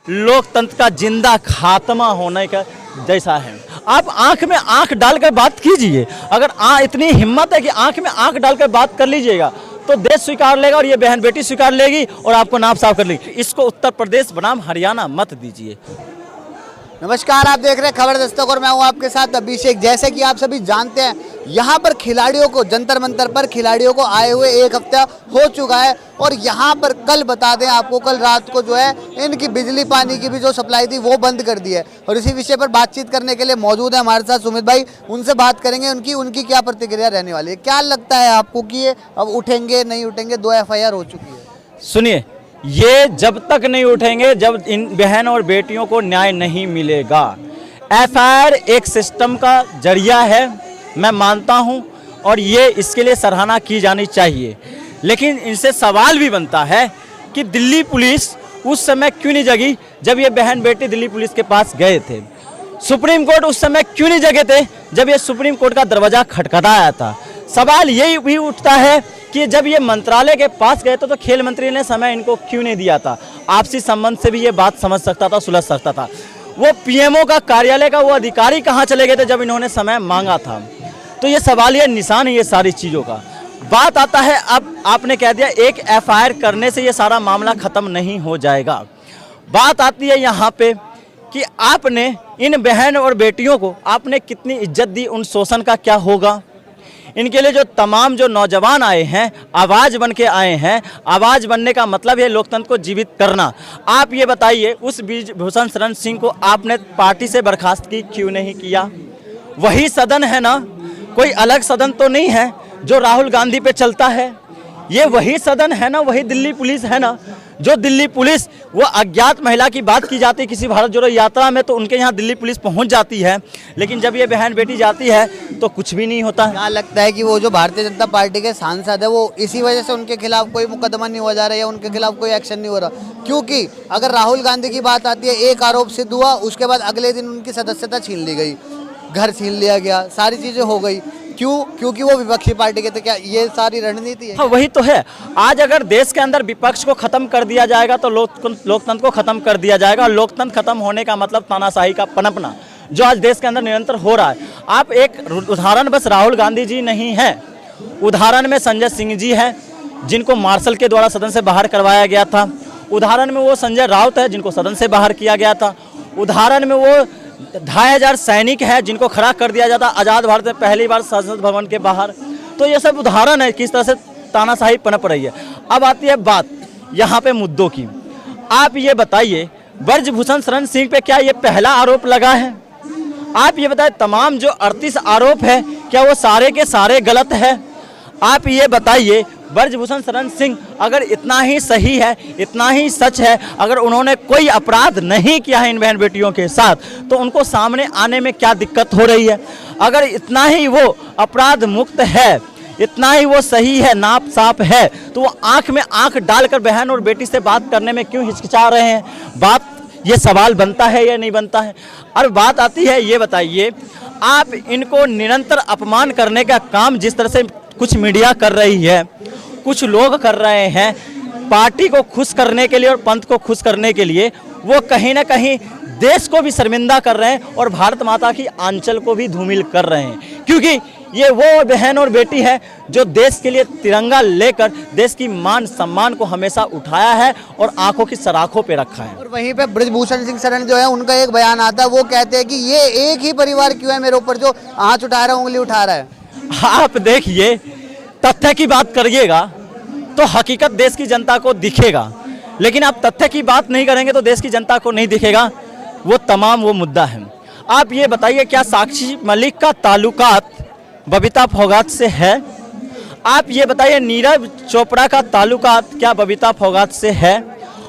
लोकतंत्र का जिंदा खात्मा होने का जैसा है। आप आंख में आंख डालकर बात कीजिए। अगर इतनी हिम्मत है कि आंख में आंख डालकर बात कर लीजिएगा तो देश स्वीकार लेगा और ये बहन बेटी स्वीकार लेगी और आपको नाम साफ कर लेगी। इसको उत्तर प्रदेश बनाम हरियाणा मत दीजिए। नमस्कार, आप देख रहे हैं खबर दस्तक और मैं हूं आपके साथ अभिषेक। जैसे कि आप सभी जानते हैं, यहां पर खिलाड़ियों को जंतर मंतर पर खिलाड़ियों को आए हुए एक हफ्ता हो चुका है और यहां पर कल बता दें आपको, कल रात को जो है इनकी बिजली पानी की भी जो सप्लाई थी वो बंद कर दी है। और इसी विषय पर बातचीत करने के लिए मौजूद है हमारे साथ सुमित भाई। उनसे बात करेंगे उनकी क्या प्रतिक्रिया रहने वाली है। क्या लगता है आपको कि ये अब उठेंगे नहीं उठेंगे? 2 FIR हो चुकी है। सुनिए, ये जब तक नहीं उठेंगे जब इन बहन और बेटियों को न्याय नहीं मिलेगा। FIR एक सिस्टम का जरिया है, मैं मानता हूं, और ये इसके लिए सराहना की जानी चाहिए। लेकिन इनसे सवाल भी बनता है कि दिल्ली पुलिस उस समय क्यों नहीं जगी जब ये बहन बेटी दिल्ली पुलिस के पास गए थे। सुप्रीम कोर्ट उस समय क्यों नहीं जगे थे जब ये सुप्रीम कोर्ट का दरवाजा खटखटाया था। सवाल यही भी उठता है कि जब ये मंत्रालय के पास गए तो खेल मंत्री ने समय इनको क्यों नहीं दिया था। आपसी संबंध से भी ये बात समझ सकता था, सुलझ सकता था। वो PMO का कार्यालय का वो अधिकारी कहाँ चले गए थे जब इन्होंने समय मांगा था। तो ये सवालिया निशान है ये सारी चीज़ों का। बात आता है, अब आपने कह दिया एक FIR करने से ये सारा मामला ख़त्म नहीं हो जाएगा। बात आती है यहाँ पे कि आपने इन बहन और बेटियों को आपने कितनी इज्जत दी, उन शोषण का क्या होगा। इनके लिए जो तमाम जो नौजवान आए हैं, आवाज़ बन के आए हैं, आवाज़ बनने का मतलब है लोकतंत्र को जीवित करना। आप ये बताइए, उस ब्रिजभूषण शरण सिंह को आपने पार्टी से बर्खास्त क्यों नहीं किया? वही सदन है ना, कोई अलग सदन तो नहीं है जो राहुल गांधी पे चलता है। ये वही सदन है ना, वही दिल्ली पुलिस है ना। जो दिल्ली पुलिस, वो अज्ञात महिला की बात की जाती है किसी भारत जोड़ो यात्रा में तो उनके यहाँ दिल्ली पुलिस पहुँच जाती है, लेकिन जब ये बहन बेटी जाती है तो कुछ भी नहीं होता। क्या लगता है कि वो जो भारतीय जनता पार्टी के सांसद है वो इसी वजह से उनके खिलाफ कोई मुकदमा नहीं हो जा रहा है या उनके खिलाफ कोई एक्शन नहीं हो रहा? क्योंकि अगर राहुल गांधी की बात आती है, एक आरोप सिद्ध हुआ, उसके बाद अगले दिन उनकी सदस्यता छीन ली गई, घर छीन लिया गया, सारी चीज़ें हो गई। क्यों? क्योंकि वो विपक्षी पार्टी के थे। क्या ये सारी रणनीति है? हाँ, वही तो है। आज अगर देश के अंदर विपक्ष को खत्म कर दिया जाएगा तो लोकतंत्र को खत्म कर दिया जाएगा। और लोकतंत्र खत्म होने का मतलब तानाशाही का पनपना जो आज देश के अंदर निरंतर हो रहा है। आप एक उदाहरण, बस राहुल गांधी जी नहीं है, उदाहरण में संजय सिंह जी है जिनको मार्शल के द्वारा सदन से बाहर करवाया गया था। उदाहरण में वो संजय राउत है जिनको सदन से बाहर किया गया था। उदाहरण में वो 2500 सैनिक है जिनको खड़ा कर दिया जाता आज़ाद भारत में पहली बार संसद भवन के बाहर। तो ये सब उदाहरण है किस तरह से तानाशाही पनप रही है। अब आती है बात यहाँ पे मुद्दों की। आप ये बताइए, ब्रिजभूषण शरण सिंह पे क्या ये पहला आरोप लगा है? आप ये बताइए, तमाम जो 38 आरोप है क्या वो सारे के सारे गलत है? आप ये बताइए, ब्रिजभूषण शरण सिंह अगर इतना ही सही है, इतना ही सच है, अगर उन्होंने कोई अपराध नहीं किया है इन बहन बेटियों के साथ, तो उनको सामने आने में क्या दिक्कत हो रही है? अगर इतना ही वो अपराध मुक्त है, इतना ही वो सही है, नाप साफ है, तो वो आंख में आंख डालकर बहन और बेटी से बात करने में क्यों हिचकिचा रहे हैं? बात, ये सवाल बनता है या नहीं बनता है? और बात आती है, ये बताइए, आप इनको निरंतर अपमान करने का काम जिस तरह से कुछ मीडिया कर रही है, कुछ लोग कर रहे हैं पार्टी को खुश करने के लिए और पंथ को खुश करने के लिए, वो कहीं ना कहीं देश को भी शर्मिंदा कर रहे हैं और भारत माता की आंचल को भी धूमिल कर रहे हैं। क्योंकि ये वो बहन और बेटी है जो देश के लिए तिरंगा लेकर देश की मान सम्मान को हमेशा उठाया है और आंखों की सराखों पे रखा है। और वहीं पे ब्रिजभूषण सिंह शरण जो है, उनका एक बयान आता है, वो कहते हैं कि ये एक ही परिवार क्यों है मेरे ऊपर जो आँच उठा रहा है, उंगली उठा रहा है। आप देखिए, तथ्य की बात करिएगा तो हकीकत देश की जनता को दिखेगा, लेकिन आप तथ्य की बात नहीं करेंगे तो देश की जनता को नहीं दिखेगा। वो तमाम वो मुद्दा है। आप ये बताइए, क्या साक्षी मलिक का ताल्लुकात बबीता फोगाट से है? आप ये बताइए, नीरज चोपड़ा का ताल्लुकात क्या बबीता फोगाट से है?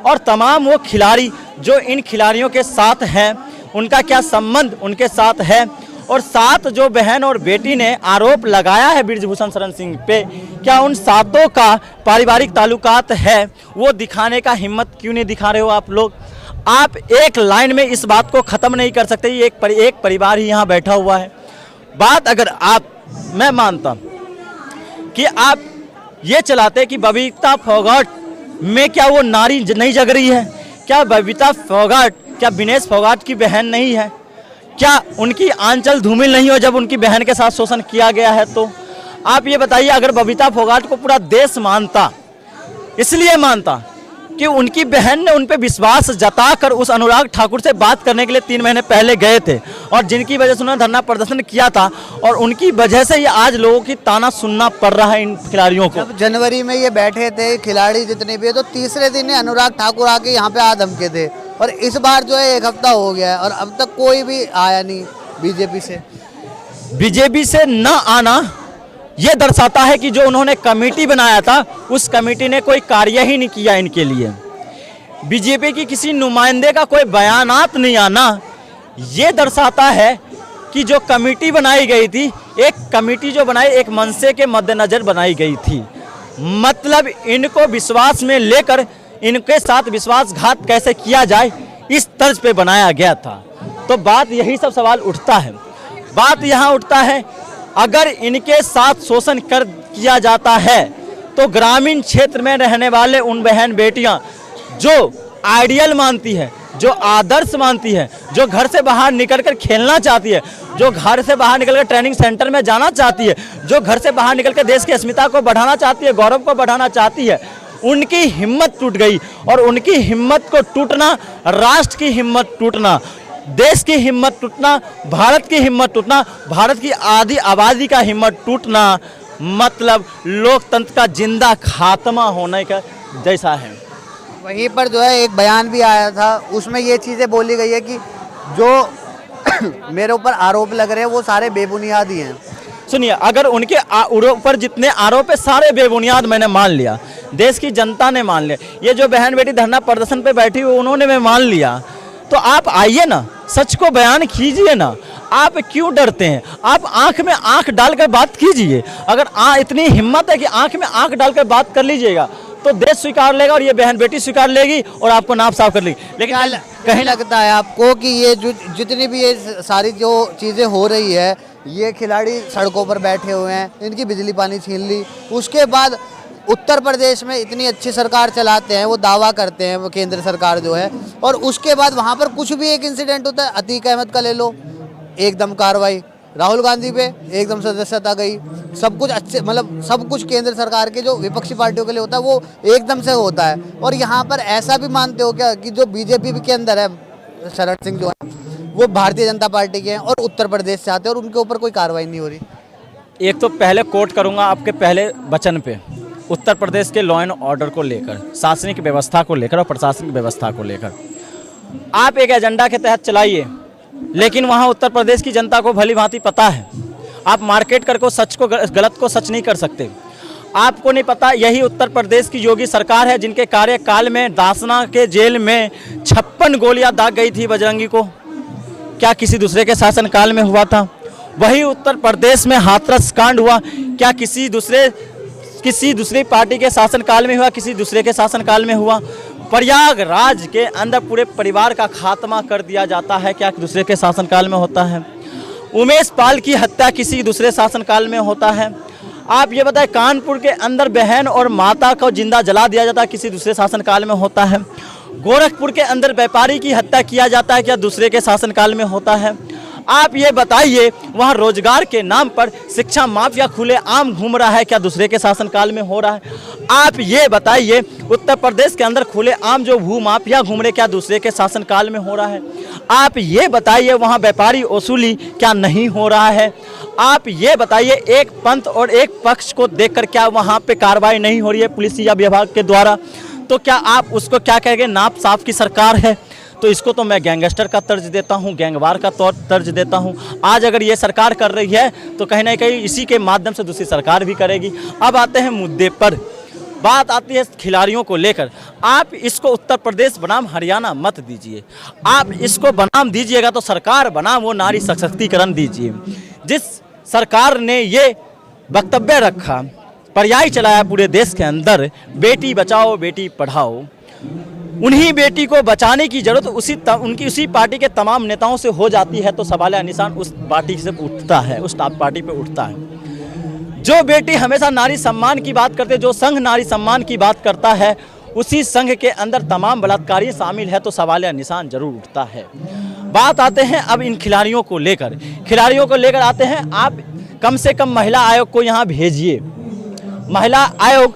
और तमाम वो खिलाड़ी जो इन खिलाड़ियों के साथ हैं, उनका क्या संबंध उनके साथ है? और 7 जो बहन और बेटी ने आरोप लगाया है ब्रिजभूषण शरण सिंह पे, क्या उन 7 का पारिवारिक ताल्लुकात है? वो दिखाने का हिम्मत क्यों नहीं दिखा रहे हो आप लोग? आप एक लाइन में इस बात को ख़त्म नहीं कर सकते। एक परिवार ही यहाँ बैठा हुआ है। बात अगर आप, मैं मानता कि आप ये चलाते कि बबीता फोगाट में क्या वो नारी नहीं जग रही है? क्या बबीता फोगाट क्या विनेश फोगाट की बहन नहीं है? क्या उनकी आंचल धूमिल नहीं हो जब उनकी बहन के साथ शोषण किया गया है? तो आप ये बताइए, अगर बबीता फोगाट को पूरा देश मानता, इसलिए मानता कि उनकी बहन ने उन पे विश्वास जताकर उस अनुराग ठाकुर से बात करने के लिए 3 महीने पहले गए थे, और जिनकी वजह से उन्होंने धरना प्रदर्शन किया था, और उनकी वजह से ये आज लोगों की ताना सुनना पड़ रहा है इन खिलाड़ियों को। जब जनवरी में ये बैठे थे खिलाड़ी जितने भी है, तो तीसरे दिन ही अनुराग ठाकुर आके यहाँ पे आ धमके थे, और इस बार जो है 1 हफ्ता हो गया है और अब तक कोई भी आया नहीं बीजेपी से। बीजेपी से न आना ये दर्शाता है कि जो उन्होंने कमेटी बनाया था उस कमेटी ने कोई कार्य ही नहीं किया इनके लिए। बीजेपी की किसी नुमाइंदे का कोई बयानात नहीं आना ये दर्शाता है कि जो कमेटी बनाई गई थी, एक कमेटी जो बनाई एक मनसे के मद्देनजर बनाई गई थी। मतलब इनको विश्वास में लेकर इनके साथ विश्वासघात कैसे किया जाए इस तर्ज पे बनाया गया था। तो बात यही सब सवाल उठता है। बात यहाँ उठता है, अगर इनके साथ शोषण कर किया जाता है तो ग्रामीण क्षेत्र में रहने वाले उन बहन बेटियां जो आइडियल मानती है, जो आदर्श मानती है, जो घर से बाहर निकलकर खेलना चाहती है, जो घर से बाहर निकलकर ट्रेनिंग सेंटर में जाना चाहती है, जो घर से बाहर निकलकर देश की अस्मिता को बढ़ाना चाहती है, गौरव को बढ़ाना चाहती है, उनकी हिम्मत टूट गई। और उनकी हिम्मत को टूटना, राष्ट्र की हिम्मत टूटना, देश की हिम्मत टूटना, भारत की हिम्मत टूटना, भारत की आधी आबादी का हिम्मत टूटना, मतलब लोकतंत्र का जिंदा खात्मा होने का जैसा है। वहीं पर जो है एक बयान भी आया था, उसमें ये चीज़ें बोली गई है कि जो मेरे ऊपर आरोप लग रहे हैं वो सारे बेबुनियाद ही हैं। सुनिए, अगर उनके ऊपर जितने आरोप है सारे बेबुनियाद मैंने मान लिया, देश की जनता ने मान लिया, ये जो बहन बेटी धरना प्रदर्शन पे बैठी हुई उन्होंने मैं मान लिया, तो आप आइए ना, सच को बयान कीजिए ना। आप क्यों डरते हैं? आप आंख में आंख डालकर बात कीजिए। अगर इतनी हिम्मत है कि आंख में आंख डालकर बात कर लीजिएगा तो देश स्वीकार लेगा और ये बहन बेटी स्वीकार लेगी और आपको नाप साफ कर लेगी। लेकिन कहीं लगता है आपको कि ये जितनी भी ये सारी जो चीज़ें हो रही है, ये खिलाड़ी सड़कों पर बैठे हुए हैं, इनकी बिजली पानी छीन ली, उसके बाद उत्तर प्रदेश में इतनी अच्छी सरकार चलाते हैं, वो दावा करते हैं वो केंद्र सरकार जो है, और उसके बाद वहाँ पर कुछ भी एक इंसिडेंट होता है, अतीक अहमद का ले लो, एकदम कार्रवाई, राहुल गांधी पे एकदम सदस्यता गई, सब कुछ अच्छे, मतलब सब कुछ केंद्र सरकार के जो विपक्षी पार्टियों के लिए होता है वो एकदम से होता है। और यहाँ पर ऐसा भी मानते हो क्या कि जो बीजेपी के अंदर है, शरण सिंह जो है वो भारतीय जनता पार्टी के हैं और उत्तर प्रदेश से आते हैं और उनके ऊपर कोई कार्रवाई नहीं हो रही? एक तो पहले कोट करूंगा आपके पहले वचन पे, उत्तर प्रदेश के लॉ एंड ऑर्डर को लेकर, शासनिक व्यवस्था को लेकर और प्रशासनिक व्यवस्था को लेकर आप एक एजेंडा के तहत चलाइए, लेकिन वहाँ उत्तर प्रदेश की जनता को भली भांति पता है। आप मार्केट करके सच को गलत को सच नहीं कर सकते। आपको नहीं पता, यही उत्तर प्रदेश की योगी सरकार है जिनके कार्यकाल में दासना के जेल में 56 गोलियां दाग गई थी बजरंगी को। क्या किसी दूसरे के शासनकाल में हुआ था? वही उत्तर प्रदेश में हाथरस कांड हुआ, क्या किसी दूसरी पार्टी के शासनकाल में हुआ, किसी दूसरे के शासनकाल में हुआ? प्रयागराज के अंदर पूरे परिवार का खात्मा कर दिया जाता है, क्या दूसरे के शासनकाल में होता है? उमेश पाल की हत्या किसी दूसरे शासनकाल में होता है? आप ये बताएं, कानपुर के अंदर बहन और माता को जिंदा जला दिया जाता है, किसी दूसरे शासनकाल में होता है? गोरखपुर के अंदर व्यापारी की हत्या किया जाता है, क्या दूसरे के शासनकाल में होता है? आप ये बताइए, वहाँ रोजगार के नाम पर शिक्षा माफिया खुले आम घूम रहा है, क्या दूसरे के शासनकाल में हो रहा है? आप ये बताइए, उत्तर प्रदेश के अंदर खुले आम जो भू माफिया घूम रहे, क्या दूसरे के शासनकाल में हो रहा है? आप ये बताइए, वहाँ व्यापारी वसूली क्या नहीं हो रहा है? आप ये बताइए, एक पंथ और एक पक्ष को देखकर क्या वहाँ पे कार्रवाई नहीं हो रही है पुलिस या विभाग के द्वारा? तो क्या आप उसको क्या कहेंगे, नाप साफ की सरकार है? तो इसको तो मैं गैंगस्टर का तर्ज देता हूँ, गैंगवार का तर्ज देता हूँ। आज अगर ये सरकार कर रही है तो कहीं ना कहीं इसी के माध्यम से दूसरी सरकार भी करेगी। अब आते हैं मुद्दे पर, बात आती है खिलाड़ियों को लेकर। आप इसको उत्तर प्रदेश बनाम हरियाणा मत दीजिए, आप इसको बनाम दीजिएगा तो सरकार बनाम वो नारी सशक्तिकरण दीजिए। जिस सरकार ने ये वक्तव्य रखा, पर्याय चलाया पूरे देश के अंदर, बेटी बचाओ बेटी पढ़ाओ, उन्हीं बेटी को बचाने की जरूरत उसी पार्टी के तमाम नेताओं से हो जाती है, तो सवाल निशान उस पार्टी से उठता है, उस पार्टी पे उठता है। जो बेटी हमेशा नारी सम्मान की बात करते, जो संघ नारी सम्मान की बात करता है, उसी संघ के अंदर तमाम बलात्कारी शामिल है तो सवाल या निशान जरूर उठता है। बात आते हैं अब इन खिलाड़ियों को लेकर आते हैं। आप कम से कम महिला आयोग को यहाँ भेजिए। महिला आयोग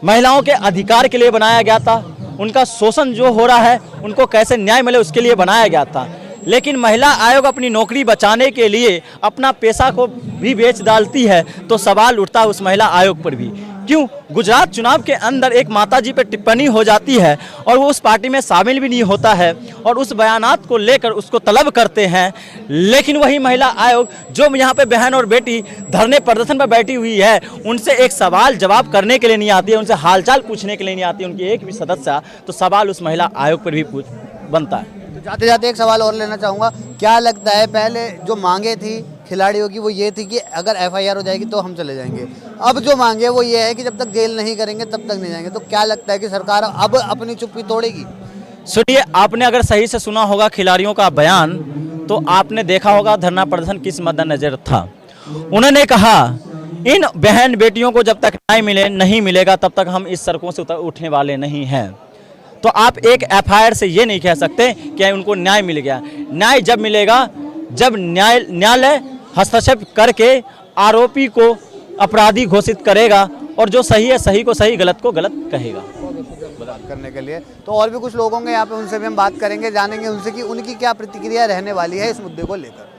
महिलाओं के अधिकार के लिए बनाया गया था, उनका शोषण जो हो रहा है उनको कैसे न्याय मिले उसके लिए बनाया गया था। लेकिन महिला आयोग अपनी नौकरी बचाने के लिए अपना पैसा को भी बेच डालती है तो सवाल उठता है उस महिला आयोग पर भी। क्यों? गुजरात चुनाव के अंदर एक माताजी पर टिप्पणी हो जाती है और वो उस पार्टी में शामिल भी नहीं होता है और उस बयानात को लेकर उसको तलब करते हैं, लेकिन वही महिला आयोग जो यहाँ पे बहन और बेटी धरने प्रदर्शन पर बैठी हुई है उनसे एक सवाल जवाब करने के लिए नहीं आती है, उनसे हालचाल पूछने के लिए नहीं आती है उनकी एक भी सदस्य, तो सवाल उस महिला आयोग पर भी बनता है। जाते जाते एक सवाल और लेना चाहूँगा, क्या लगता है पहले जो मांगे थी खिलाड़ियों की वो ये थी कि अगर एफआईआर हो जाएगी तो हम चले जाएंगे, अब जो मांगे वो ये है कि जब तक जेल नहीं करेंगे तब तक नहीं जाएंगे, तो क्या लगता है कि सरकार अब अपनी चुप्पी तोड़ेगी? सुनिए, आपने अगर सही से सुना होगा खिलाड़ियों का बयान तो आपने देखा होगा धरना प्रदर्शन किस मद्देनजर था। उन्होंने कहा इन बहन बेटियों को जब तक न्याय नहीं मिलेगा तब तक हम इस सड़कों से उठने वाले नहीं हैं। तो आप एक एफआईआर से ये नहीं कह सकते कि उनको न्याय मिल गया। न्याय जब मिलेगा जब न्यायालय हस्तक्षेप करके आरोपी को अपराधी घोषित करेगा और जो सही है सही को सही, गलत को गलत कहेगा। बात करने के लिए तो और भी कुछ लोग होंगे यहाँ पे, उनसे भी हम बात करेंगे, जानेंगे उनसे कि उनकी क्या प्रतिक्रिया रहने वाली है इस मुद्दे को लेकर।